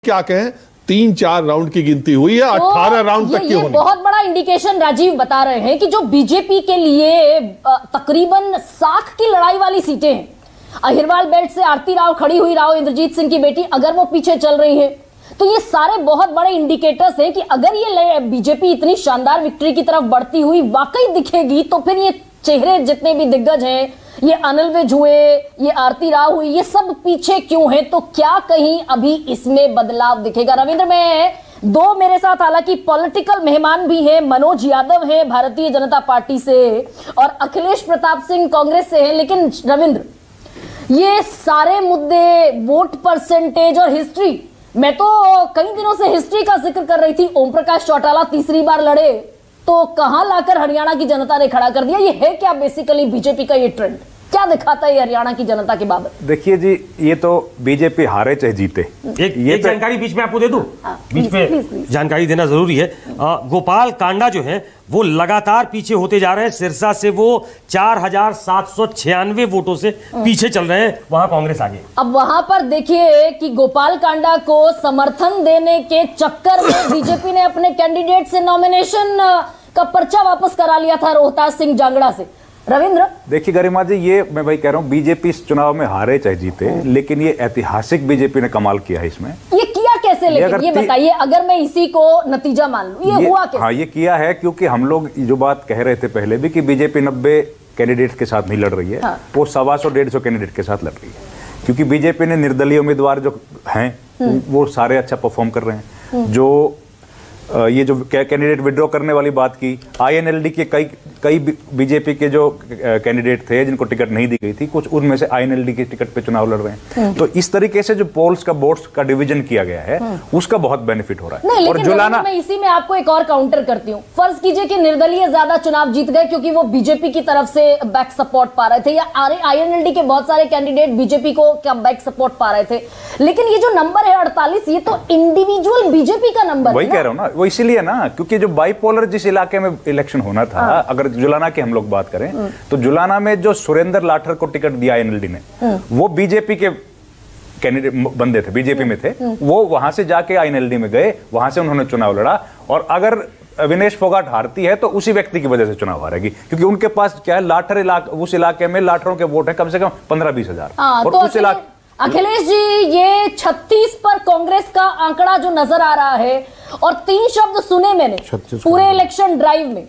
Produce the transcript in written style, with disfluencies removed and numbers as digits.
क्या कहें 3-4 राउंड की गिनती हुई है, 18 राउंड तक की होनी। बहुत बड़ा इंडिकेशन राजीव बता रहे हैं कि जो बीजेपी के लिए तकरीबन 60 की लड़ाई वाली सीटें हैं, अहिरवाल बेल्ट से आरती राव खड़ी हुई, राव इंद्रजीत सिंह की बेटी, अगर वो पीछे चल रही है तो ये सारे बहुत बड़े इंडिकेटर्स हैं कि अगर ये बीजेपी इतनी शानदार विक्ट्री की तरफ बढ़ती हुई वाकई दिखेगी तो फिर ये चेहरे जितने भी दिग्गज हैं, ये अनिल विज हुए, ये आरती राव हुई, ये सब पीछे क्यों हैं? तो क्या कहीं अभी इसमें बदलाव दिखेगा? रविंद्र, में दो मेरे साथ हालांकि पॉलिटिकल मेहमान भी हैं, मनोज यादव हैं भारतीय जनता पार्टी से और अखिलेश प्रताप सिंह कांग्रेस से हैं। लेकिन रविंद्र, ये सारे मुद्दे, वोट परसेंटेज और हिस्ट्री, मैं तो कई दिनों से हिस्ट्री का जिक्र कर रही थी। ओम प्रकाश चौटाला तीसरी बार लड़े तो कहां लाकर हरियाणा की जनता ने खड़ा कर दिया। ये है क्या बेसिकली बीजेपी का ये ट्रेंड? क्या दिखाता है हरियाणा की जनता के बाबत? देखिए जी, ये तो बीजेपी हारे चाहे जीते। एक जानकारी बीच में आपको दे दूं, बीच में जानकारी देना जरूरी है। गोपाल कांडा जो है वो लगातार पीछे होते जा रहे हैं। सिरसा से वो 4796 वोटों से पीछे चल रहे हैं, वहां कांग्रेस आगे। अब वहां पर देखिए कि गोपाल कांडा को समर्थन देने के चक्कर में बीजेपी ने अपने कैंडिडेट से नॉमिनेशन का पर्चा वापस करा लिया था, रोहतास सिंह जांगड़ा से। रविंद्र, देखिए गरिमा जी, ये मैं भाई कह रहा हूं, बीजेपी इस चुनाव में हारे चाहे जीते, लेकिन ये ऐतिहासिक बीजेपी ने कमाल किया है इसमें। ये किया कैसे? लेकिन ये बताइए, अगर मैं इसी को नतीजा मान लूं, ये हुआ कैसे? हाँ, ये किया है क्योंकि हम लोग जो बात कह रहे थे पहले भी कि बीजेपी 90 कैंडिडेट के साथ नहीं लड़ रही है। हाँ। वो 125-150 कैंडिडेट के साथ लड़ रही है, क्योंकि बीजेपी ने निर्दलीय उम्मीदवार जो हैं वो सारे अच्छा परफॉर्म कर रहे हैं। जो ये जो कैंडिडेट विड्रॉ करने वाली बात की, आईएनएलडी के कई बीजेपी के जो कैंडिडेट थे जिनको टिकट नहीं दी गई थी, कुछ उनमें से आईएनएलडी के टिकट पे चुनाव लड़ रहे हैं। तो इस तरीके से जो पोल्स का वोट्स का डिवीजन किया गया है उसका बहुत बेनिफिट हो रहा है। नहीं, और जुलाना, मैं इसी में आपको एक और काउंटर करती हूँ। फर्ज कीजिए कि निर्दलीय ज्यादा चुनाव जीत गए क्योंकि वो बीजेपी की तरफ से बैक सपोर्ट पा रहे थे, या आईएनएलडी के बहुत सारे कैंडिडेट बीजेपी को क्या बैक सपोर्ट पा रहे थे। लेकिन ये जो नंबर है 48, ये तो इंडिविजुअल बीजेपी का नंबर है। वही कह रहा हूँ ना, वो इसीलिए ना, क्योंकि जो बाइपोलर जिस इलाके में इलेक्शन होना था, अगर जुलाना की हम लोग बात करें तो जुलाना में जो सुरेंद्र लाठर को टिकट दिया आईएनएलडी ने, वो बीजेपी के कैंडिडेट बंदे थे, बीजेपी में थे। वो वहां से जाके आईएनएलडी में गए, वहां से उन्होंने चुनाव लड़ा, और अगर विनेश फोगाट हारती है तो उसी व्यक्ति की वजह से चुनाव हारेगी, क्योंकि उनके पास क्या है, लाठर उस इलाके में लाठरों के वोट है कम से कम 15-20 हजार। और तो उस इलाके, अखिलेश जी, ये 36 पर कांग्रेस का आंकड़ा जो नजर आ रहा है, और 3 शब्द सुने मैंने पूरे इलेक्शन ड्राइव में,